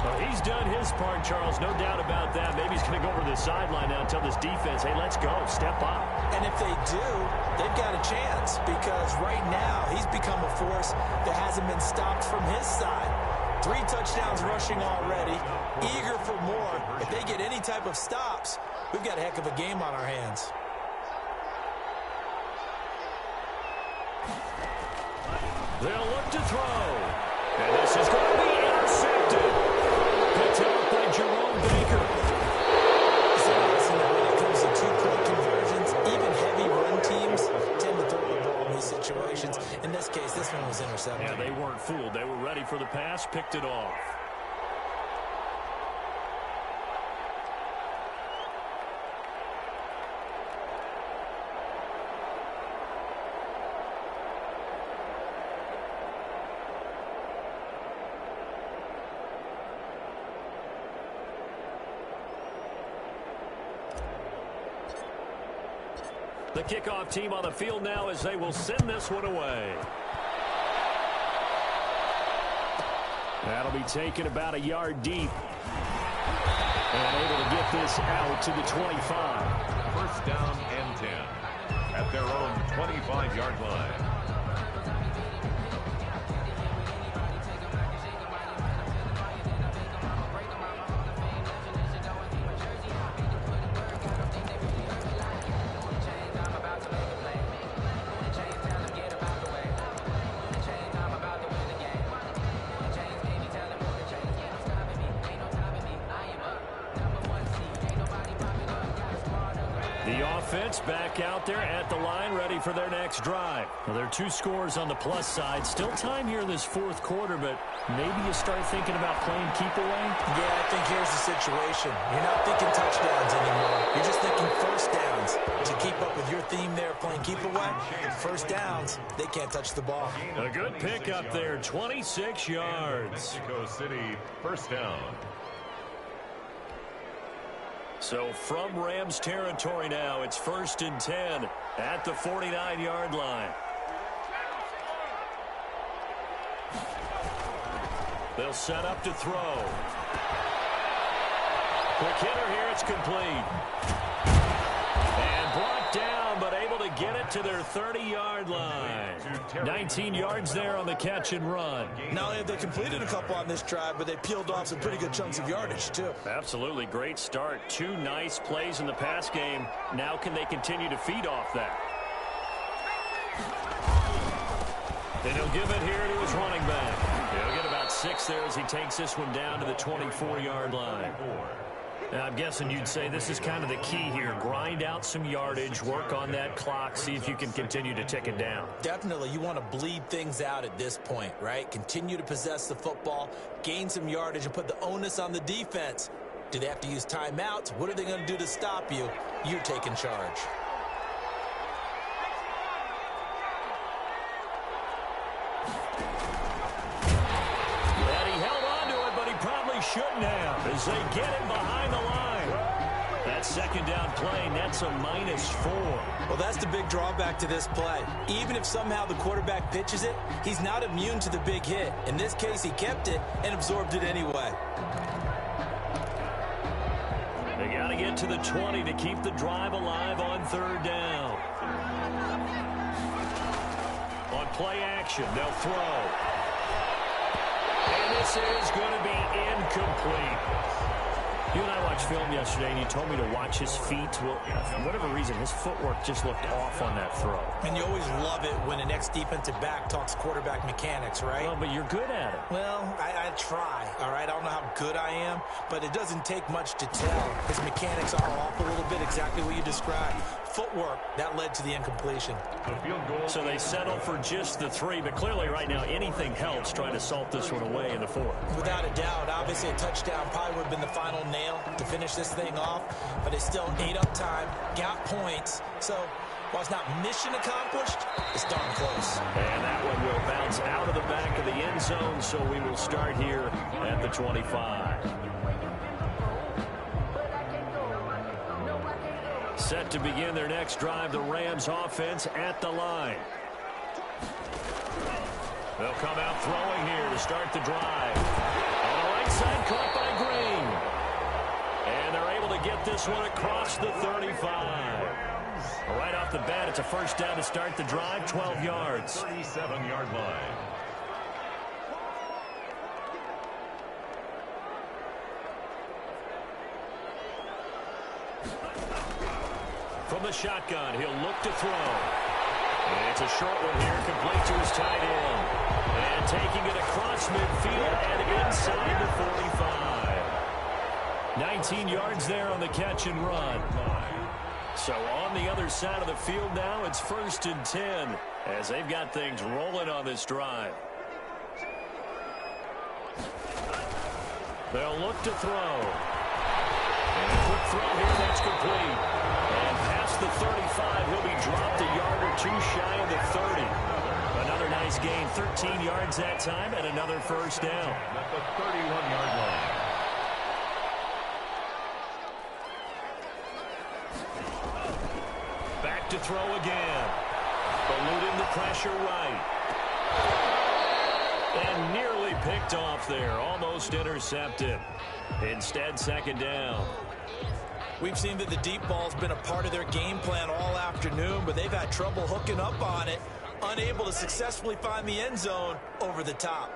Well, he's done his part, Charles. No doubt about that. Maybe he's going to go over the sideline now and tell this defense, hey, let's go. Step up. And if they do, they've got a chance, because right now he's become a force that hasn't been stopped from his side. 3 touchdowns rushing already. Eager for more. If they get any type of stops, we've got a heck of a game on our hands. They'll look to throw. And this is going to be intercepted. Picked up by Jerome Baker. So listen, when it comes to 2-point conversions, even heavy run teams tend to throw the ball in these situations. In this case, this one was intercepted. Yeah, they weren't fooled. They were ready for the pass, picked it off. The kickoff team on the field now as they will send this one away. That'll be taken about a yard deep. And able to get this out to the 25. First down and 10 at their own 25-yard line. The offense back out there at the line, ready for their next drive. Well, there are 2 scores on the plus side. Still time here in this fourth quarter, but maybe you start thinking about playing keep away? Yeah, I think here's the situation. You're not thinking touchdowns anymore. You're just thinking first downs. To keep up with your theme there, playing keep away, first downs, they can't touch the ball. A good pick up there, 26 yards. Mexico City, first down. So from Rams territory now, it's 1st and 10 at the 49-yard line. They'll set up to throw. Quick hitter here, it's complete. And brought down, but able to get it to their 30-yard line. 19 yards there on the catch and run. Not only have they completed a couple on this drive, but they peeled off some pretty good chunks of yardage, too. Absolutely great start. 2 nice plays in the pass game. Now can they continue to feed off that? And he'll give it here to his running back. He'll get about 6 there as he takes this one down to the 24-yard line. Now, I'm guessing you'd say this is kind of the key here. Grind out some yardage, work on that clock, see if you can continue to tick it down. Definitely. You want to bleed things out at this point, right? Continue to possess the football, gain some yardage, and put the onus on the defense. Do they have to use timeouts? What are they going to do to stop you? You're taking charge. Shouldn't have as they get him behind the line. That second down play, that's a -4. Well, that's the big drawback to this play. Even if somehow the quarterback pitches it, he's not immune to the big hit. In this case, he kept it and absorbed it anyway. They got to get to the 20 to keep the drive alive on 3rd down. On play action, they'll throw. And this is going to be incomplete. You and I watched film yesterday, and you told me to watch his feet. Well, for whatever reason, his footwork just looked off on that throw. And you always love it when an ex-defensive back talks quarterback mechanics, right? Well, but you're good at it. Well, I try, all right? I don't know how good I am, but it doesn't take much to tell. His mechanics are off a little bit, exactly what you described. Footwork, that led to the incompletion. So they settle for just the 3, but clearly right now anything helps trying to salt this one away in the 4th. Without a doubt, obviously a touchdown probably would have been the final nail to finish this thing off, but it's still ate up time, got points, so while it's not mission accomplished, it's darn close. And that one will bounce out of the back of the end zone, so we will start here at the 25. Set to begin their next drive, the Rams offense at the line. They'll come out throwing here to start the drive. On the right side, caught by Green. And they're able to get this one across the 35. Right off the bat, it's a first down to start the drive, 12 yards. 37-yard line. From the shotgun, he'll look to throw. And it's a short one here, complete to his tight end. And taking it across midfield and inside the 45. 19 yards there on the catch and run. So on the other side of the field now, it's 1st and 10 as they've got things rolling on this drive. They'll look to throw. And a quick throw here, that's complete. And past the 35, he'll be dropped a yard or 2 shy of the 30. Another nice gain, 13 yards that time, and another first down. At the 31-yard line. Back to throw again. Eluding the pressure right. And nearly picked off there, almost intercepted. Instead, second down. We've seen that the deep ball's been a part of their game plan all afternoon, but they've had trouble hooking up on it, unable to successfully find the end zone over the top.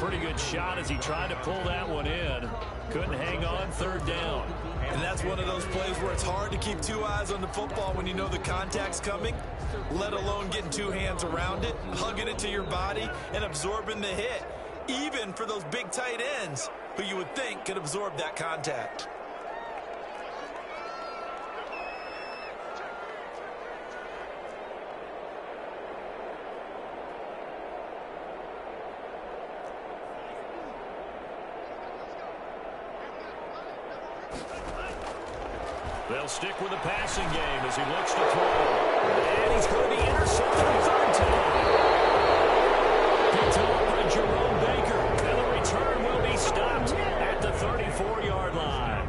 pretty good shot as he tried to pull that one in. Couldn't hang on, third down. And that's one of those plays where it's hard to keep two eyes on the football when you know the contact's coming, let alone getting two hands around it, hugging it to your body, and absorbing the hit, even for those big tight ends who you would think could absorb that contact. They'll stick with the passing game as he looks to throw. And he's going to be intercepted third time. Picked up by Jerome Baker. And the return will be stopped at the 34-yard line.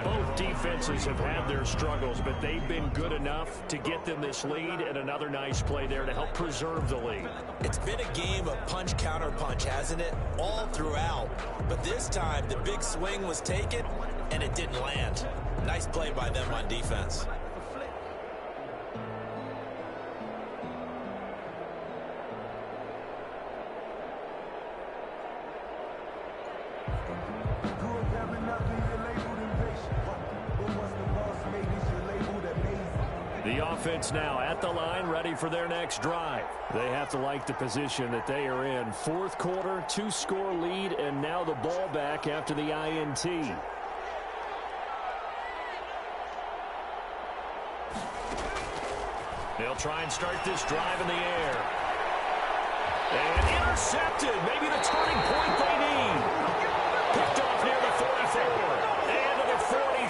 Both defenses have had their struggles, but they've been good enough to get them this lead, and another nice play there to help preserve the lead. It's been a game of punch-counter-punch, hasn't it? All throughout. But this time, the big swing was taken, and it didn't land. Nice play by them on defense. The offense now at the line, ready for their next drive. They have to like the position that they are in. Fourth quarter, 2-score lead, and now the ball back after the INT. They'll try and start this drive in the air. And intercepted. Maybe the turning point they need. Picked off near the 44. And to the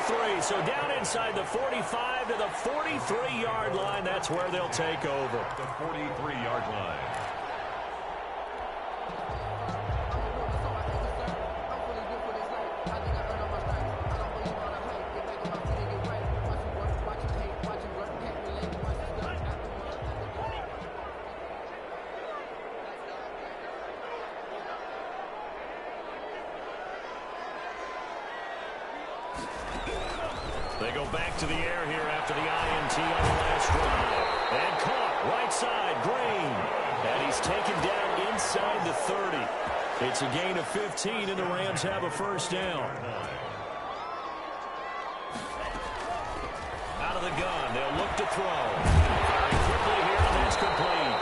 43. So down inside the 45 to the 43-yard line. That's where they'll take over. The 43-yard line. They go back to the air here after the INT on the last drive. And caught right side, Green. And he's taken down inside the 30. It's a gain of 15, and the Rams have a first down. Out of the gun, they'll look to throw. Very quickly here, and that's complete.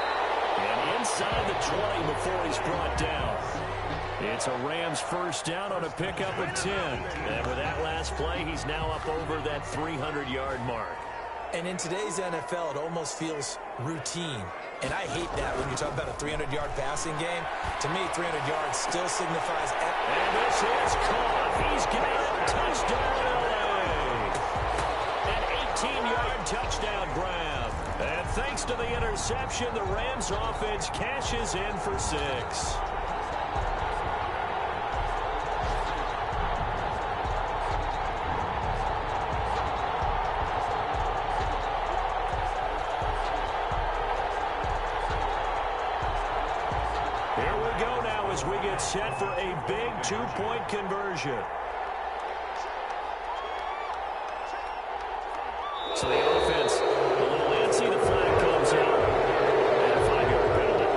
And inside the 20 before he's brought down. It's a Rams first down on a pickup of 10. And with that last play, he's now up over that 300-yard mark. And in today's NFL, it almost feels routine. And I hate that when you talk about a 300-yard passing game. To me, 300 yards still signifies... And this is caught. He's got it. Touchdown, LA. An 18-yard touchdown grab. And thanks to the interception, the Rams offense cashes in for 6. As we get set for a big 2-point conversion. So the offense a little antsy. The flag comes out. And a 5-yard penalty.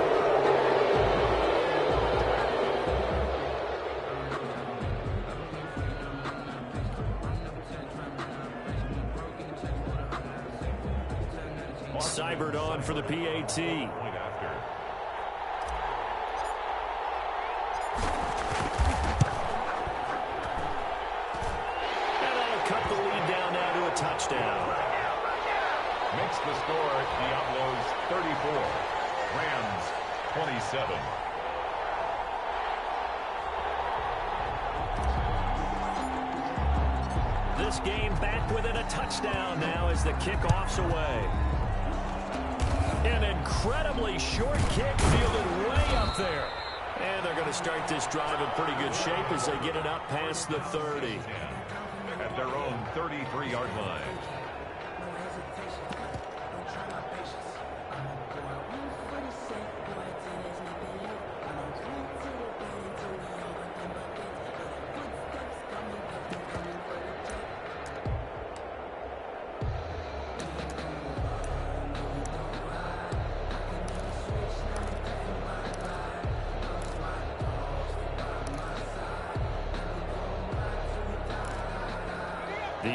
Seibert on for the PAT. Touchdown. Makes the score Diablos 34. Rams 27. This game back within a touchdown now as the kickoff's away. An incredibly short kick fielded way up there. And they're going to start this drive in pretty good shape as they get it up past the 30. At their own 33-yard line.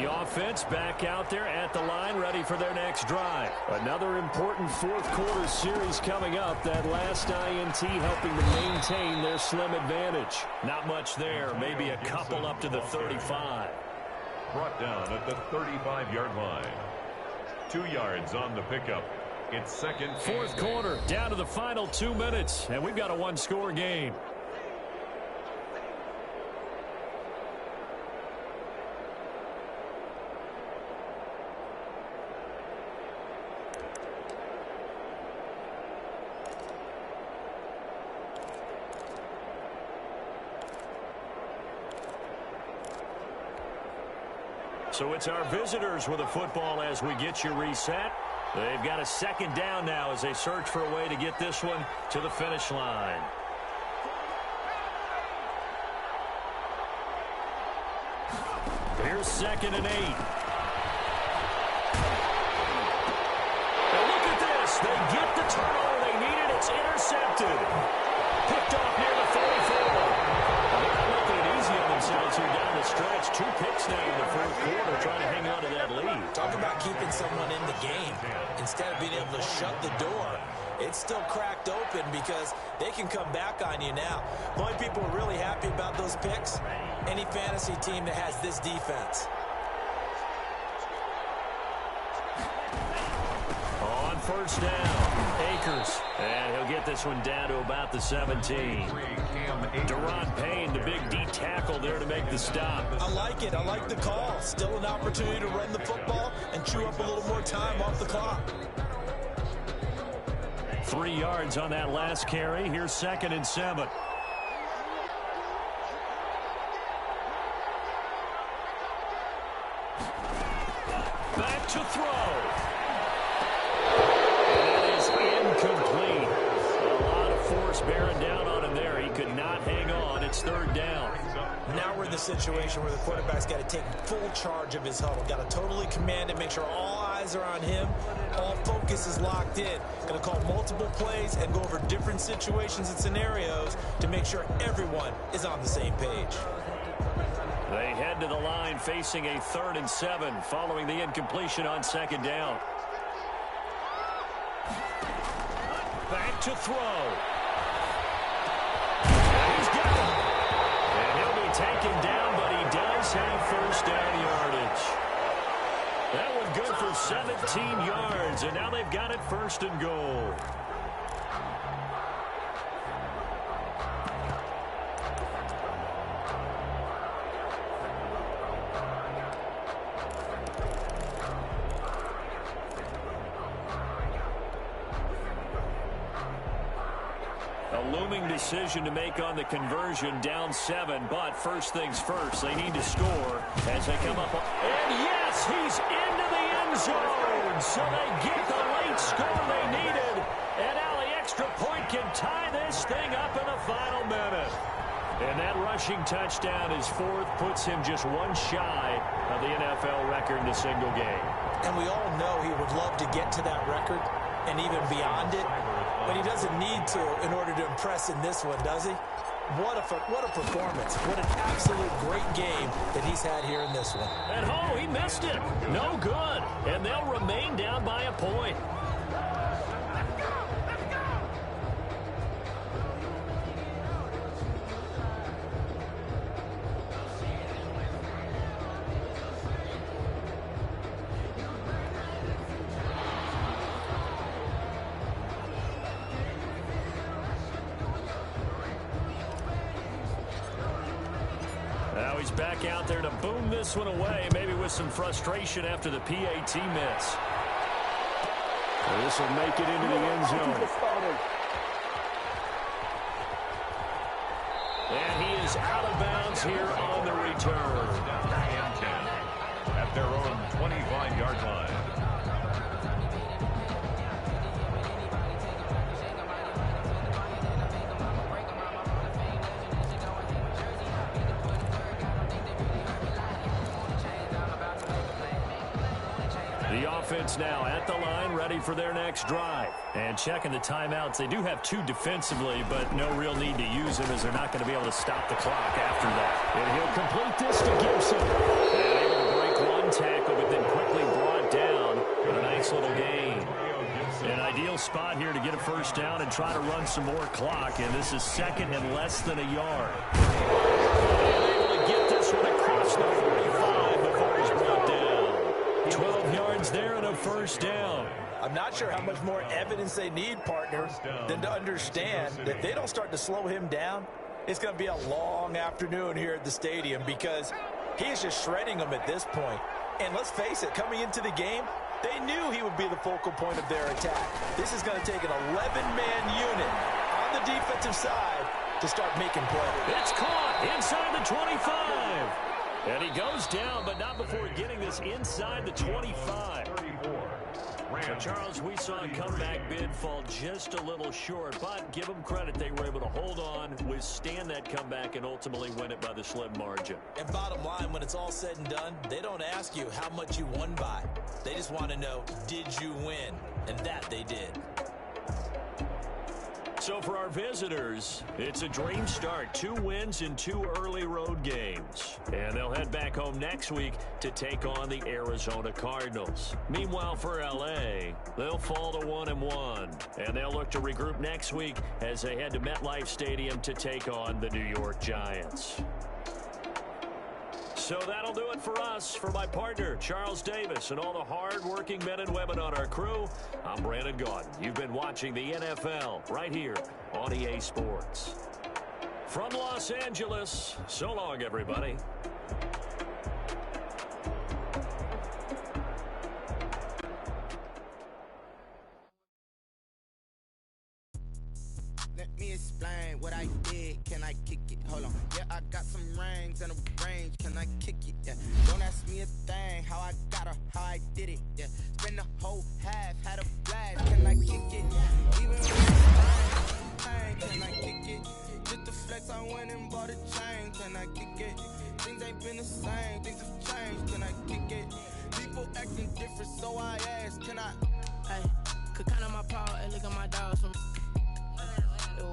The offense back out there at the line, ready for their next drive. Another important fourth quarter series coming up. That last INT helping to maintain their slim advantage. Not much there, maybe a couple up to the 35. Brought down at the 35-yard line. 2 yards on the pickup. It's second. Fourth quarter, down to the final 2 minutes, and we've got a one-score game. So it's our visitors with a football as we get you reset. They've got a second down now as they search for a way to get this one to the finish line. Here's 2nd and 8. Now look at this. They get the turnover they needed. It's intercepted. Picked off near the 44. They're not making it easy on themselves here down the stretch. 2 picks now in the fourth quarter trying to hang on to that lead. Talk about keeping someone in the game. Instead of being able to shut the door, it's still cracked open because they can come back on you now. The only people who are really happy about those picks, any fantasy team that has this defense. On first down, Akers. And he'll get this one down to about the 17. Deron Payne, the big D tackle there to make the stop. I like it. I like the call. Still an opportunity to run the football and chew up a little more time off the clock. 3 yards on that last carry. Here's 2nd and 7. Back to throw. That is incomplete. A lot of force bearing down on him there. He could not hang on. It's 3rd down. Now we're in the situation where the quarterback's got to take full charge of his huddle. Got to totally command it, make sure all eyes are on him. All focus is locked in. Going to call multiple plays and go over different situations and scenarios to make sure everyone is on the same page. They head to the line facing a 3rd and 7 following the incompletion on 2nd down. Back to throw. He's got it. And he'll be taken down, but he does have first down yardage. That one good for 17 yards, and now they've got it 1st and goal. Looming decision to make on the conversion, down 7, but first things first, they need to score as they come up. And yes, he's into the end zone, so they get the late score they needed, and now the extra point can tie this thing up in the final minute. And that rushing touchdown is 4th, puts him just 1 shy of the NFL record in a single game. And we all know he would love to get to that record and even beyond it, but he doesn't need to in order to impress in this one, does he? What a performance. What an absolute great game that he's had here in this one. And oh, he missed it. No good. And they'll remain down by a point. Now he's back out there to boom this one away, maybe with some frustration after the PAT miss. This will make it into the end zone. And he is out of bounds here on the return. And 10 at their own 25-yard line. The offense now at the line, ready for their next drive. And checking the timeouts. They do have 2 defensively, but no real need to use them as they're not going to be able to stop the clock after that. And he'll complete this to Gibson. And able to break 1 then quickly brought down. But a nice little gain. An ideal spot here to get a first down and try to run some more clock. And this is second and less than a yard. Able to get this one across the 45 before he's brought down. 12 yards there and a first down. I'm not sure how much more evidence they need, partner, than to understand that if they don't start to slow him down, it's going to be a long afternoon here at the stadium because he is just shredding them at this point. And let's face it, coming into the game, they knew he would be the focal point of their attack. This is going to take an 11-man unit on the defensive side to start making plays. It's caught inside the 25. And he goes down, but not before getting this inside the 25. So, Charles, we saw a comeback bid fall just a little short, but give them credit. They were able to hold on, withstand that comeback, and ultimately win it by the slim margin. And bottom line, when it's all said and done, they don't ask you how much you won by. They just want to know, did you win? And that they did. So for our visitors, it's a dream start. 2 wins in 2 early road games. And they'll head back home next week to take on the Arizona Cardinals. Meanwhile, for L.A., they'll fall to 1-1. And they'll look to regroup next week as they head to MetLife Stadium to take on the New York Giants. So that'll do it for us. For my partner, Charles Davis, and all the hard-working men and women on our crew, I'm Brandon Gaudin. You've been watching the NFL right here on EA Sports. From Los Angeles, so long, everybody. Let me explain what I did. Can I kick it? Hold on. Yeah, I got some rings and a range. Can I kick it? Yeah. Don't ask me a thing. How I got her, how I did it. Yeah. Spend the whole half, had a blast. Can I kick it? Even when it's pain, can I kick it? Just the flex, I went and bought a chain. Can I kick it? Things ain't been the same. Things have changed. Can I kick it? People acting different, so I asked. Can I? Hey, could count on my power and look at my dogs from.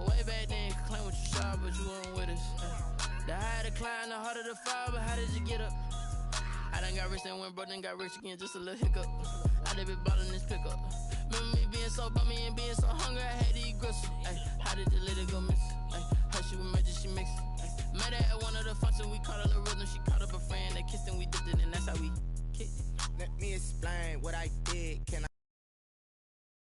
Way back then, could claim what you saw, but you weren't with us. The higher the climb, the harder the fall, but how did you get up? I done got rich and went broke, then got rich again, just a little hiccup. I done been bought in this pickup. Remember me being so bummy and being so hungry, I had to eat gristle. Ay, how did the lady go miss? Ay, how she was major, she mixed. Met her at one of the functions, we caught her the rhythm, she caught up a friend, they kissed and we dipped it, and that's how we kicked it. Let me explain what I did. Can I?